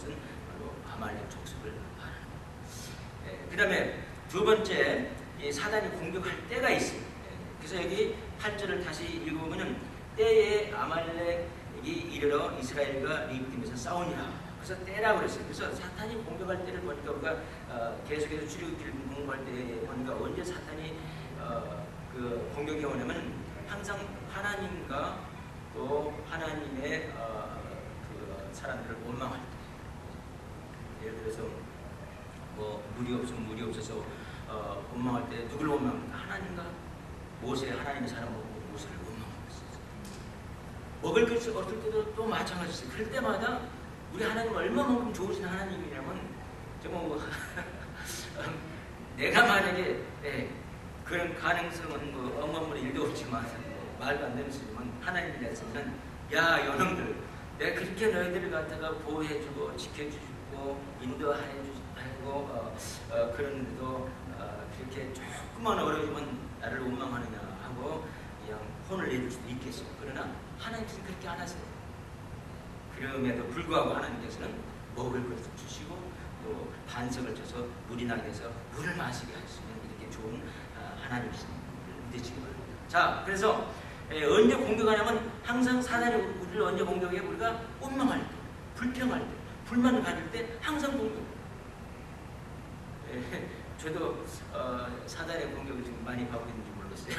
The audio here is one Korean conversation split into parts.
것은 바로 아말렉 족속을 말하는. 그 다음에 두 번째, 이 사단이 공격할 때가 있어요. 그래서 여기 8절을 다시 읽어보면은 때에 아말렉이 이르러 이스라엘과 리브딤에서 싸우니라. 그래서 때라고 그랬어요. 그래서 사탄이 공격할 때를 보니까 우리가 계속해서 출애굽기를 공부할 때 보니까 언제 사탄이 그 공격이 오냐면 항상 하나님과 또 하나님의 그 사람들을 원망할 때. 예를 들어서 뭐 물이 없으면 물이 없어서 원망할 때 누굴 원망합니까? 하나님과 모세, 하나님의 사람 보고 모세를 원망하고 있어요. 먹을 것이 없을 때도 또 마찬가지였어요. 그럴 때마다 우리 하나님 얼마만큼 좋으신 하나님이냐면 정말 뭐 내가 만약에 그런 가능성은 뭐 엄마물이 일도 없지만 말도 안 되는 소리지만 하나님이라서는 야 요놈들 내가 그렇게 너희들을 갖다가 보호해주고 지켜주고 인도하고 그런데도 그렇게 조금만 어려우면 나를 원망하느냐 하고 그냥 혼을 내줄 수도 있겠어요. 그러나 하나님께서는 그렇게 안 하세요. 그럼에도 불구하고 하나님께서는 먹을 것을 주시고 또 반석을 쳐서 물이 나게 해서 물을 마시게 할 수 있는 이렇게 좋은 하나님이신 분을 믿으시기 바랍니다. 자, 그래서 언제 공격하냐면 항상 사단이 우리를 언제 공격해? 우리가 원망할 때, 불평할 때, 불만을 가질 때 항상 공격. 저도 사단의 공격을 지금 많이 받고 있는지 모르겠어요.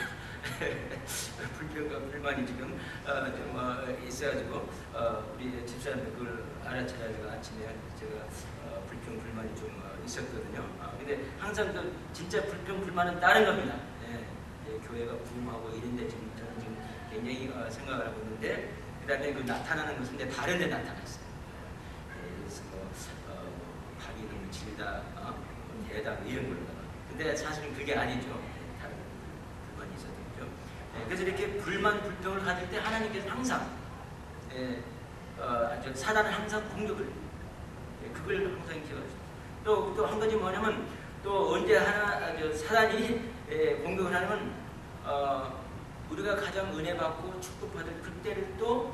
불평과 불만이 지금 좀 있어가지고 우리 집사람들 그걸 알아차려가지고 아침에 제가 불평 불만이 좀 있었거든요. 근데 항상 그 진짜 불평 불만은 다른 겁니다. 교회가 부흥하고 이런데 지금 저는 지금 굉장히 생각을 하고 있는데 그 다음에 그 나타나는 것은 근데 다른 데 나타났어요. 그래서 밥이 너무 질다, 대다 이런 걸로다가 근데 사실은 그게 아니죠. 다른 불만이 있어도 있죠. 그래서 이렇게 불만 불평을 가질 때 하나님께서 항상 사단은 항상 공격을 그걸 항상 기억하시죠. 또 한 가지 뭐냐면 또 언제 사단이 공격을 하냐면 우리가 가장 은혜 받고 축복받을 그때를 또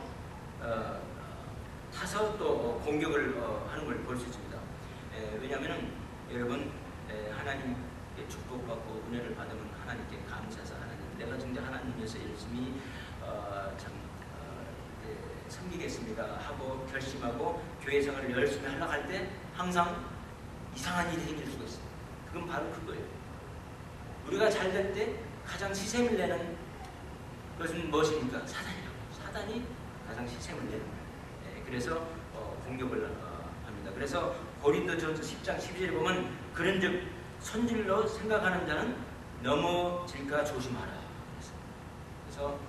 타서 또 공격을 하는 걸 볼 수 있습니다. 왜냐하면 여러분 하나님께 축복받고 은혜를 받으면 하나님께 감사해서 하나님 내가 진짜 하나님 위해서 열심히 섬기겠습니다 하고 결심하고 교회 생활을 열심히 하려고 할 때 항상 이상한 일이 생길 수가 있어요. 그건 바로 그거예요. 우리가 잘 될 때 가장 희생을 내는 것은 무엇입니까? 사단이라고. 사단이 가장 희생을 내는 거예요. 그래서 공격을 합니다. 그래서 고린도전서 10장 12절에 보면 그런즉 선질로 생각하는 자는 넘어질까 조심하라. 그래서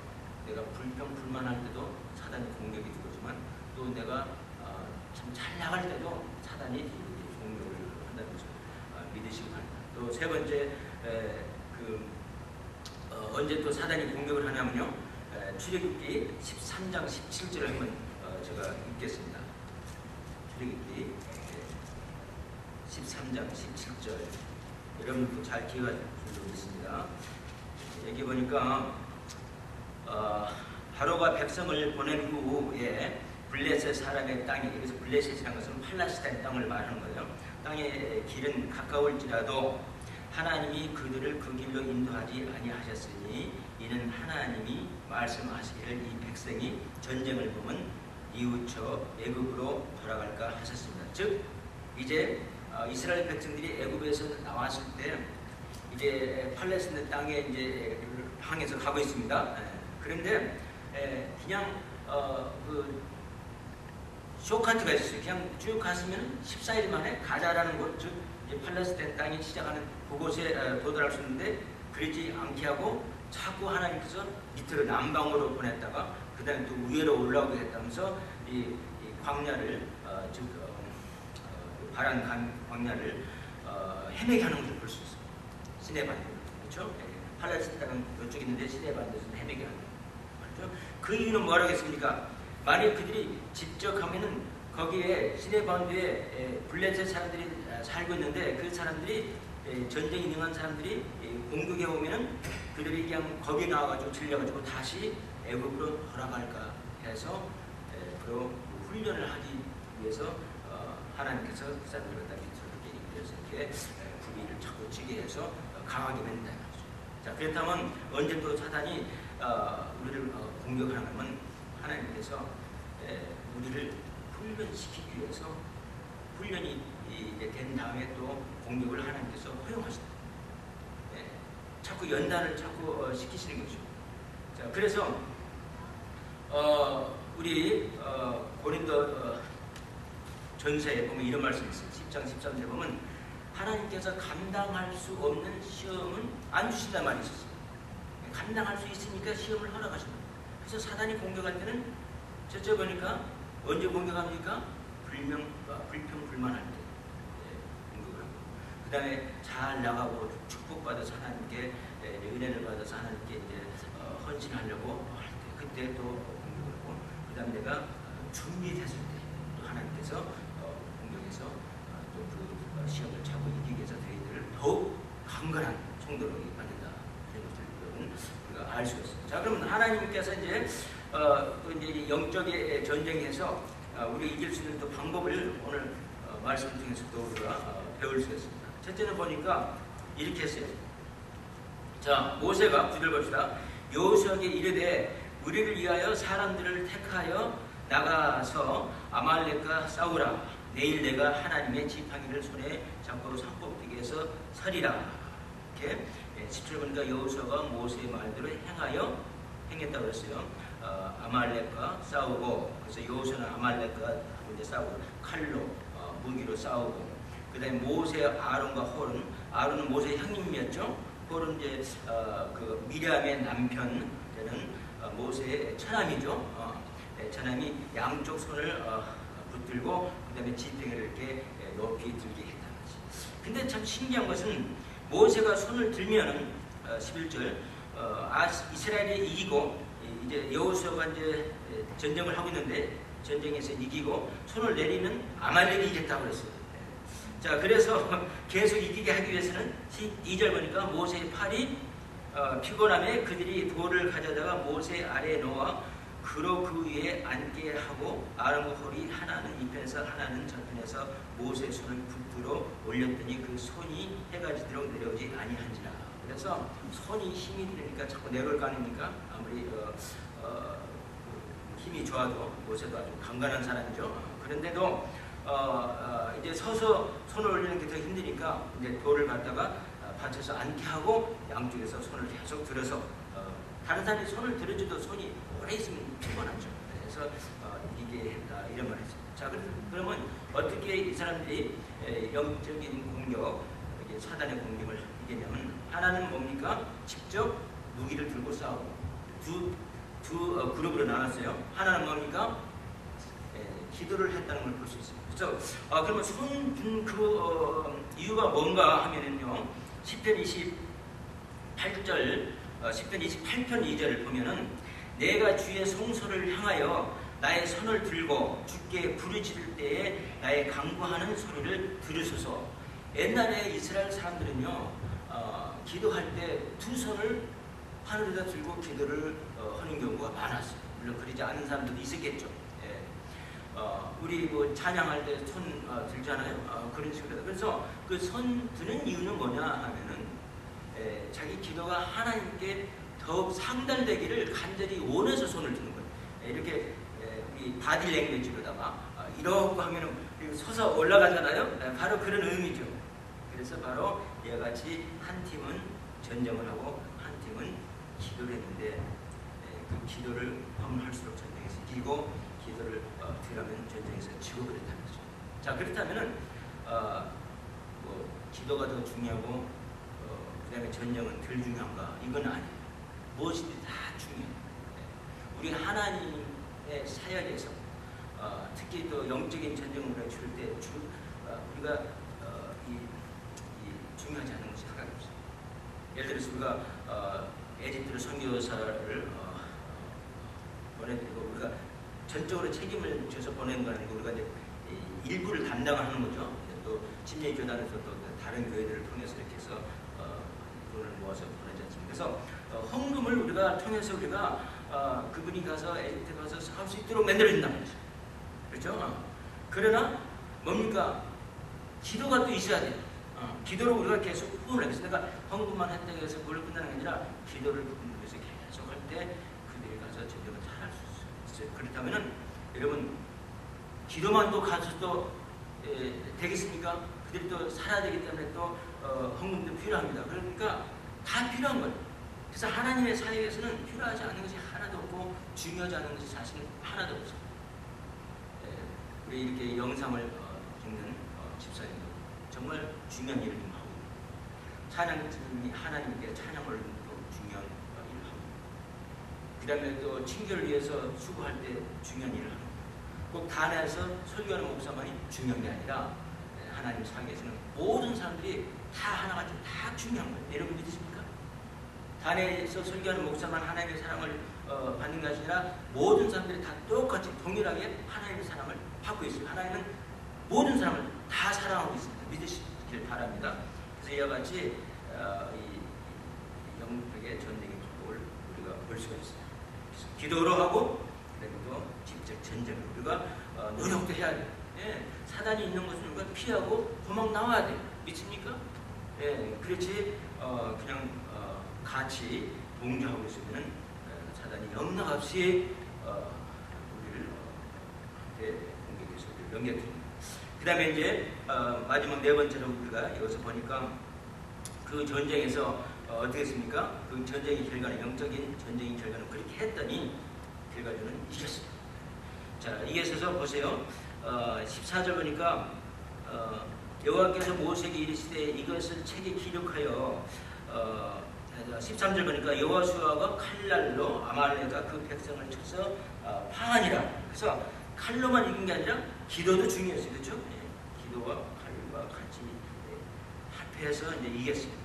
내가 불평 불만할 때도 사단이 공격이 들어오지만 또 내가 참 잘 나갈 때도 사단이 공격을 한다는 것을 믿으시기 바랍니다. 또 세 번째 언제 또 사단이 공격을 하냐면요. 출애굽기 13장 17절을 한번 제가 읽겠습니다. 출애굽기 13장 17절 여러분도 잘 기억할 줄 믿습니다. 여기 보니까 바로가 백성을 보낸 후에 블레셋 사람의 땅이 여기서 블레셋이라는 것은 팔레스타인 땅을 말하는 거예요. 땅의 길은 가까울지라도 하나님이 그들을 그 길로 인도하지 아니하셨으니 이는 하나님이 말씀하시기를 이 백성이 전쟁을 보면 뉘우쳐 애굽으로 돌아갈까 하셨습니다. 즉 이제 이스라엘 백성들이 애굽에서 나왔을 때 이제 팔레스타인 땅에 이제 향해서 가고 있습니다. 그런데 그냥 그 쇼카트가 있었어요. 그냥 쭉 갔으면 14일 만에 가자라는 곳, 즉 팔레스타인 땅이 시작하는 그곳에 도달할 수 있는데 그러지 않게 하고 자꾸 하나님께서 밑으로 남방으로 보냈다가 그 다음에 또 위로 올라오게 했다면서 이 광야를 즉 바란 광야를 헤매게 하는 것을 볼 수 있어요. 시내 반도, 그렇죠? 팔레스타인은 이쪽에 있는데 시내 반도에서 헤매게 하는 거죠. 그 이유는 뭐라겠습니까? 만약 그들이 직접 가면은 거기에 시내 반도에 블레셋 사람들이 살고 있는데 그 사람들이 전쟁이 능한 사람들이 공격해 오면은 그들이 그냥 거기에 나와가지고 질려가지고 다시 애굽으로 돌아갈까 해서 그런 훈련을 하기 위해서 하나님께서 그 사람들을 다 밑으로 내리면서 이렇게 부비를 자꾸 치게 해서 강하게 만든다는 거죠. 자, 그렇다면 언제 또 사단이 우리를 공격하냐면 하나님께서 우리를 훈련시키기 위해서 훈련이 이제 된 다음에 또 공격을 하나님께서 허용하신다. 자꾸 연단을 자꾸 시키시는 거죠. 자, 그래서 우리 고린도 전서에 보면 이런 말씀이 있어요. 10장 13절에 보면 하나님께서 감당할 수 없는 시험은 안 주신단 말이 있었어요. 감당할 수 있으니까 시험을 허락하신다. 그래서 사단이 공격할 때는 저쪽 보니까 언제 공격합니까? 불평불만할 때 공격을 하고, 그 다음에 잘 나가고 축복받아서 하나님께 은혜를 받아서 하나님께 이제 헌신하려고 할 때 그때 또 공격을 하고, 그 다음에 내가 준비됐을 때 또 하나님께서 공격해서 또 그 시험을 차고 이기기 위해서 저희들을 더욱 강건한 성도로 만든다. 이런 것을 여러분 우리가 알 수가 있습니다. 자, 그러면 하나님께서 이제 또 이제 영적의 전쟁에서 우리 이길 수 있는 또 방법을 오늘 말씀 통해서 또 우리가 배울 수 있습니다. 첫째는 보니까 이렇게 했어요. 자, 모세가 구절 봅시다. 여호수아에게 이르되 우리를 위하여 사람들을 택하여 나가서 아말렉과 싸우라. 내일 내가 하나님의 지팡이를 손에 잡고 산꼭대기에서 서리라. 이렇게 17절 보니까 여호수아가 모세의 말대로 행했다고 했어요. 아말렉과 싸우고, 그래서 여호수아는 아말렉과 이제 싸우고 칼로 무기로 싸우고, 그다음에 모세 아론과 홀은, 아론은 모세의 형님이었죠. 홀은 이제 그 미리암의 남편 되는 모세의 처남이죠. 처남이 양쪽 손을 붙들고 그다음에 지팡이를 이렇게 높이 들게 했다는 거지. 근데 참 신기한 것은 모세가 손을 들면은 11절 이스라엘이 이기고 이제 여호수아가 이제 전쟁을 하고 있는데 전쟁에서 이기고 손을 내리면 아말렉이 이겼다고 그랬어요. 자, 그래서 계속 이기게 하기 위해서는 2절 보니까 모세의 팔이 피곤함에 그들이 돌을 가져다가 모세 아래에 놓아 그로 그 위에 앉게 하고 아론과 홀이 하나는 이편에서 하나는 저편에서 모세의 손을 붙들어 올렸더니 그 손이 해가 지도록 내려오지 아니한지라. 그래서 손이 힘이 되니까 자꾸 내려올 거 아닙니까? 아무리 힘이 좋아도 모세도 아주 강건한 사람이죠. 그런데도 이제 서서 손을 올리는 게 더 힘드니까 이제 돌을 갖다가 받쳐서 앉게 하고 양쪽에서 손을 계속 들어서 다른 사람이 손을 들어줘도 손이 오래 있으면 피곤하죠. 그래서 이게 했다 이런 말이죠. 자, 그러면 어떻게 이 사람들이 영적인 공격, 사단의 공격을 이기냐면 하나는 뭡니까? 직접 무기를 들고 싸우고 두 그룹으로 나눴어요. 하나는 뭡니까? 기도를 했다는 걸 볼 수 있습니다. 그래서 그러면 손 든 그 이유가 뭔가 하면은요, 10편 28편 2절을 보면은 내가 주의 성소를 향하여 나의 손을 들고 주께 부르짖을 때에 나의 간구하는 소리를 들으소서. 옛날에 이스라엘 사람들은요, 기도할 때 두 손을 하늘에다 들고 기도를 하는 경우가 많았어요. 물론 그러지 않은 사람들도 있었겠죠. 우리 뭐 찬양할 때 손 들잖아요. 그런 식으로. 그래서 그 손 드는 이유는 뭐냐 하면은 자기 기도가 하나님께 더욱 상달되기를 간절히 원해서 손을 드는 거예요. 이렇게 우리 바디 랭귀지로다가 이러고 하면은 서서 올라가잖아요. 바로 그런 의미죠. 그래서 바로 이와 같이 한 팀은 전쟁을 하고 한 팀은 기도를 했는데 그 기도를 하면 할수록 전쟁에서 이기고 기도를 들으면 전쟁에서 지고 그랬다는 거죠. 자, 그렇다면은 뭐 기도가 더 중요하고 그 다음에 전쟁은 덜 중요한가? 이건 아니에요. 무엇이든 다 중요해요. 우리 하나님의 사역에서 특히 또 영적인 전쟁을 우리가 줄 때 우리가 중요하지 않은 것이 하나가 없어요. 예를 들어서 우리가 에집트로 선교사를 보내드리고 우리가 전적으로 책임을 져서 보내는 건 아니고 우리가 이제 일부를 담당하는 거죠. 또 침례교단에서 또 다른 교회들을 통해서 이렇게 해서 돈을 모아서 보내지 않습니까? 그래서 헌금을 우리가 통해서 우리가 그분이 가서 에집트 가서 할 수 있도록 만들어준다는 거죠. 그렇죠? 그러나 뭡니까? 기도가 또 있어야 돼요. 기도로 우리가 계속 후원을 해서 내가 헌금만 했다고 해서 그걸 끝나는 게 아니라 기도를 그분들에서 계속 할 때 그들이 가서 전쟁을 잘할 수 있어요. 그렇다면은 여러분 기도만 또 가서 또 되겠습니까? 그들이 또 살아야 되기 때문에 또 헌금도 필요합니다. 그러니까 다 필요한 거예요. 그래서 하나님의 사역에서는 필요하지 않은 것이 하나도 없고 중요하지 않은 것이 사실은 하나도 없어요. 우리 이렇게 영상을 찍는 집사님도 정말 중요한 일을 좀 하고 찬양팀이 하나님께 찬양을 또 중요한 일을 하고 그 다음에 또 친교를 위해서 수고할 때 중요한 일을 합니다. 꼭 단에서 설교하는 목사만이 중요한 게 아니라 하나님 사역에서는 모든 사람들이 다 하나같이 다 중요한 거예요. 여러분 믿으십니까? 단에서 설교하는 목사만 하나님의 사랑을 받는 것이 아니라 모든 사람들이 다 똑같이 동일하게 하나님의 사랑을 받고 있어요. 하나님은 모든 사람을 다 사랑하고 있습니다. 믿으시길 바랍니다. 그래서 이와 같이 이 영적의 전쟁의 기록을 우리가 볼 수가 있어요. 기도로 하고 그리고 또 직접 전쟁을 우리가 노력도 해야 돼요. 예, 사단이 있는 것을 우리가 피하고 도망 나와야 돼요. 믿습니까? 예, 그렇지 그냥 같이 동조하고 있으면 사단이 영락없이 우리를 공격해서 연결됩니다. 그 다음에 이제 마지막 네 번째로 우리가 여기서 보니까 그 전쟁에서 어떻게 했습니까? 그 전쟁의 결과는 영적인 전쟁의 결과는 그렇게 했더니 결과적으로는 이겼습니다. 자, 이게 있어서 보세요. 14절 보니까 여호와께서 모세에게 이르시되 이것을 책에 기록하여 13절 보니까 여호수아가 칼날로 아말렉과 그 백성을 쳐서 파하니라. 그래서 칼로만 이긴 게 아니라 기도도 중요했어요. 그렇죠? 네, 기도와 칼과 같이 합해서 이제 이겼습니다.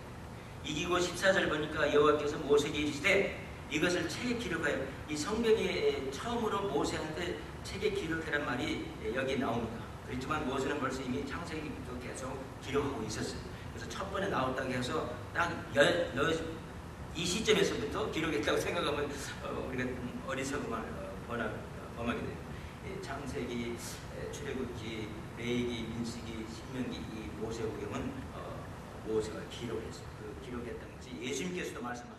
이기고 14절 보니까 여호와께서 모세에게 이르시되 이것을 책에 기록하여 이 성경에 처음으로 모세한테 책에 기록하란 말이 여기 나옵니다. 그렇지만 모세는 벌써 이미 창세기부터 계속 기록하고 있었어요. 그래서 첫 번에 나왔다고 해서 딱 이 시점에서부터 기록했다고 생각하면 우리가 어리석음을 범하게 돼요. 창세기, 출애굽기, 레위기, 민수기, 신명기 이 모세오경은 모세가 기록했어요. 그 기록했다는 것이 예수님께서도 말씀하셨습니다.